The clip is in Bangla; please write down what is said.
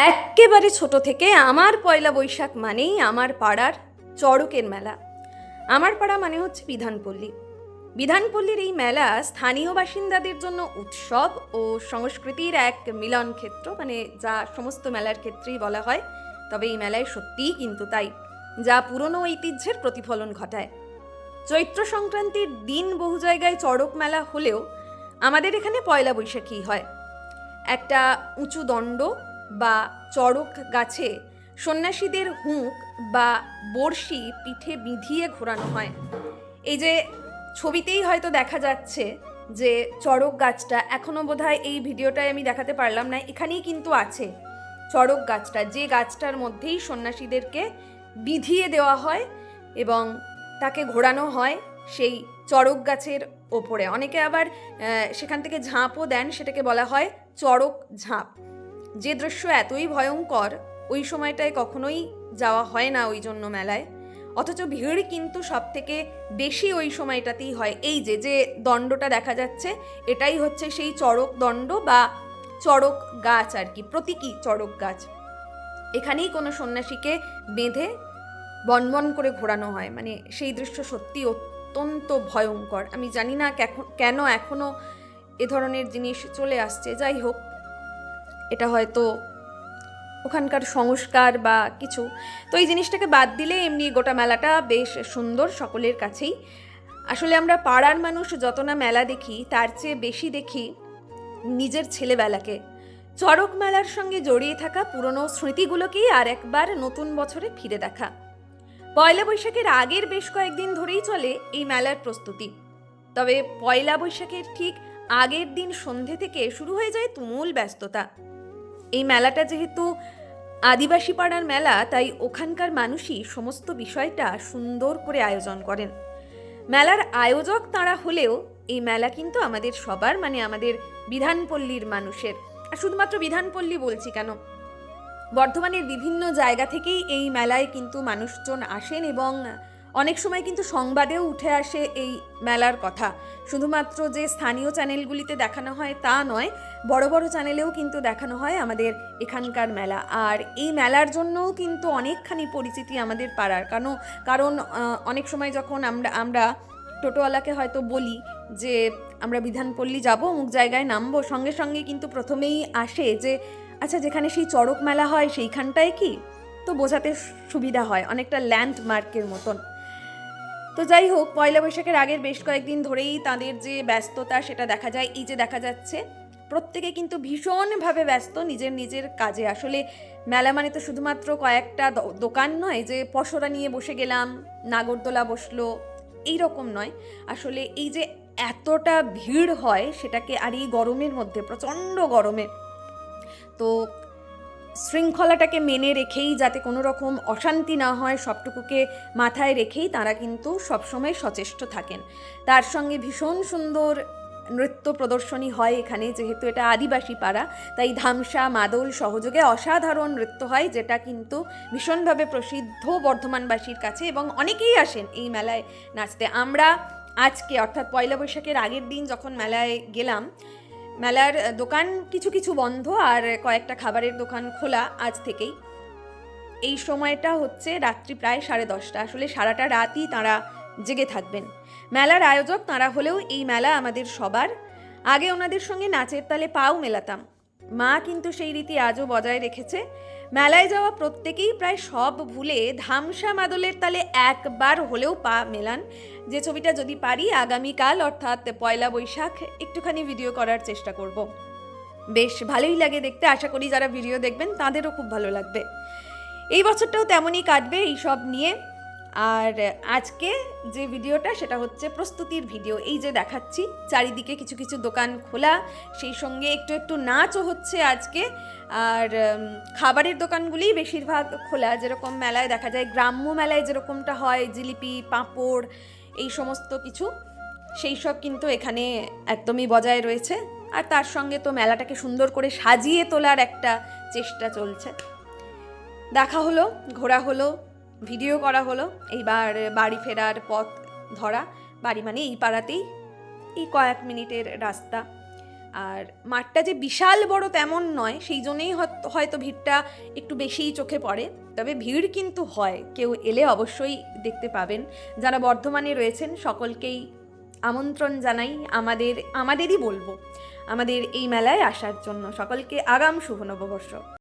এক্কেবারে ছোট থেকে আমার পয়লা বৈশাখ মানেই আমার পাড়ার চড়কের মেলা। আমার পাড়া মানে হচ্ছে বিধানপল্লী। বিধানপল্লীর এই মেলা স্থানীয় বাসিন্দাদের জন্য উৎসব ও সংস্কৃতির এক মিলন ক্ষেত্র, মানে যা সমস্ত মেলার ক্ষেত্রেই বলা হয়, তবে এই মেলায় সত্যিই কিন্তু তাই, যা পুরনো ঐতিহ্যের প্রতিফলন ঘটায়। চৈত্র সংক্রান্তির দিন বহু জায়গায় চড়ক মেলা হলেও আমাদের এখানে পয়লা বৈশাখী হয়। একটা উঁচু দণ্ড বা চড়ক গাছে সন্ন্যাসীদের হুঁক বা বড়শি পিঠে বিঁধিয়ে ঘোরানো হয়। এই যে ছবিতেই হয়তো দেখা যাচ্ছে যে চড়ক গাছটা, এখনও বোধহয় এই ভিডিওটায় আমি দেখাতে পারলাম না, এখানেই কিন্তু আছে চড়ক গাছটা, যে গাছটার মধ্যেই সন্ন্যাসীদেরকে বিধিয়ে দেওয়া হয় এবং তাকে ঘোরানো হয় সেই চড়ক গাছের ওপরে। অনেকে আবার সেখান থেকে ঝাঁপও দেন, সেটাকে বলা হয় চড়ক ঝাঁপ। যে দৃশ্য এতই ভয়ঙ্কর, ওই সময়টায় কখনোই যাওয়া হয় না ওই জন্য মেলায়, অথচ ভিড় কিন্তু সব থেকে বেশি ওই সময়টাতেই হয়। এই যে যে দণ্ডটা দেখা যাচ্ছে, এটাই হচ্ছে সেই চড়ক দণ্ড বা চড়ক গাছ আর কি, প্রতীকী চড়ক গাছ। এখানেই কোনো সন্ন্যাসীকে বেঁধে বনবন করে ঘোরানো হয়। মানে সেই দৃশ্য সত্যি অত্যন্ত ভয়ঙ্কর। আমি জানি না কেন এখনও এ ধরনের জিনিস চলে আসছে। যাই হোক, এটা হয়তো ওখানকার সংস্কার বা কিছু। তো এই জিনিসটাকে বাদ দিলে এমনি গোটা মেলাটা বেশ সুন্দর সকলের কাছেই। আসলে আমরা পাড়ার মানুষ যত না মেলা দেখি, তার চেয়ে বেশি দেখি নিজের ছেলেবেলাকে। চড়ক মেলার সঙ্গে জড়িয়ে থাকা পুরনো স্মৃতিগুলোকেই আর একবার নতুন বছরে ফিরে দেখা। পয়লা বৈশাখের আগের বেশ কয়েকদিন ধরেই চলে এই মেলার প্রস্তুতি। তবে পয়লা বৈশাখের ঠিক আগের দিন সন্ধে থেকে শুরু হয়ে যায় তুমুল ব্যস্ততা। এই মেলাটা যেহেতু আদিবাসী পাড়ার মেলা, তাই ওখানকার মানুষই সমস্ত বিষয়টা সুন্দর করে আয়োজন করেন। মেলার আয়োজক তাঁরা হলেও এই মেলা কিন্তু আমাদের সবার, মানে আমাদের বিধানপল্লীর মানুষের। আর শুধুমাত্র বিধানপল্লী বলছি কেন, বর্ধমানের বিভিন্ন জায়গা থেকেই এই মেলায় কিন্তু মানুষজন আসেন এবং অনেক সময় কিন্তু সংবাদেও উঠে আসে এই মেলার কথা। শুধুমাত্র যে স্থানীয় চ্যানেলগুলিতে দেখানো হয় তা নয়, বড় বড় চ্যানেলেও কিন্তু দেখানো হয় আমাদের এখানকার মেলা। আর এই মেলার জন্যও কিন্তু অনেকখানি পরিচিতি আমাদের পাড়ার। কারণ অনেক সময় যখন আমরা টোটোওয়ালাকে হয়তো বলি যে আমরা বিধানপল্লী যাব, অমুক জায়গায় নামবো, সঙ্গে সঙ্গে কিন্তু প্রথমেই আসে যে আচ্ছা, যেখানে সেই চড়ক মেলা হয় সেইখানটায় কি, তো বোঝাতে সুবিধা হয়, অনেকটা ল্যান্ডমার্কের মতন। তো যাই হোক, পয়লা বৈশাখের আগের বেশ কয়েকদিন ধরেই তাদের যে ব্যস্ততা সেটা দেখা যায়। এই যে দেখা যাচ্ছে, প্রত্যেকে কিন্তু ভীষণভাবে ব্যস্ত নিজের নিজের কাজে। আসলে মেলা মানে তো শুধুমাত্র কয়েকটা দোকান নয় যে পসরা নিয়ে বসে গেলাম, নাগরদোলা বসলো, এই রকম নয়। আসলে এই যে এতটা ভিড় হয় সেটাকে, আর এই গরমের মধ্যে, প্রচণ্ড গরমে, তো শৃঙ্খলাটাকে মেনে রেখেই, যাতে কোনো রকম অশান্তি না হয়, সবটুকুকে মাথায় রেখেই তারা কিন্তু সবসময় সচেষ্ট থাকেন। তার সঙ্গে ভীষণ সুন্দর নৃত্য প্রদর্শনী হয় এখানে, যেহেতু এটা আদিবাসী পাড়া, তাই ধামসা মাদল সহযোগে অসাধারণ নৃত্য হয়, যেটা কিন্তু ভীষণভাবে প্রসিদ্ধ বর্ধমানবাসীর কাছে এবং অনেকেই আসেন এই মেলায় নাচতে। আমরা আজকে, অর্থাৎ পয়লা বৈশাখের আগের দিন যখন মেলায় গেলাম, মেলার দোকান কিছু কিছু বন্ধ আর কয়েকটা খাবারের দোকান খোলা আজ থেকেই। এই সময়টা হচ্ছে রাত্রি প্রায় 10:30। আসলে সারাটা রাতই তাঁরা জেগে থাকবেন। মেলার আয়োজক তাঁরা হলেও এই মেলা আমাদের সবার। আগে ওনাদের সঙ্গে নাচের তালে পাও মেলাতাম, মা কিন্তু সেই রীতি আজও বজায় রেখেছে। মেলায় যাওয়া প্রত্যেকেই প্রায় সব ভুলে ধামসা মাদলের তালে একবার হলেও পা মেলান। যে ছবিটা যদি পারি আগামীকাল, অর্থাৎ পয়লা বৈশাখ, একটুখানি ভিডিও করার চেষ্টা করব। বেশ ভালোই লাগে দেখতে, আশা করি যারা ভিডিও দেখবেন তাদেরও খুব ভালো লাগবে। এই বছরটাও তেমনই কাটবে এই সব নিয়ে। আর আজকে যে ভিডিওটা, সেটা হচ্ছে প্রস্তুতির ভিডিও। এই যে দেখাচ্ছি, চারিদিকে কিছু কিছু দোকান খোলা, সেই সঙ্গে একটু একটু নাচও হচ্ছে আজকে। আর খাবারের দোকানগুলিই বেশিরভাগ খোলা, যেরকম মেলায় দেখা যায়, গ্রাম্য মেলায় যেরকমটা হয়, জিলিপি, পাঁপড়, এই সমস্ত কিছু, সেই সব কিন্তু এখানে একদমই বজায় রয়েছে। আর তার সঙ্গে তো মেলাটাকে সুন্দর করে সাজিয়ে তোলার একটা চেষ্টা চলছে। দেখা হলো, ঘোরা হলো, ভিডিও করা হলো। এইবার বাড়ি ফেরার পথ ধরা। বাড়ি মানে এই পাড়াতেই, এই কয়েক মিনিটের রাস্তা। আর মাঠটা যে বিশাল বড় তেমন নয়, সেই জন্যেই হয়তো ভিড়টা একটু বেশিই চোখে পড়ে। তবে ভিড় কিন্তু হয়, কেউ এলে অবশ্যই দেখতে পাবেন। যারা বর্ধমানে রয়েছেন সকলকেই আমন্ত্রণ জানাই, আমাদেরই বলবো আমাদের এই মেলায় আসার জন্য। সকলকে আগাম শুভ নববর্ষ।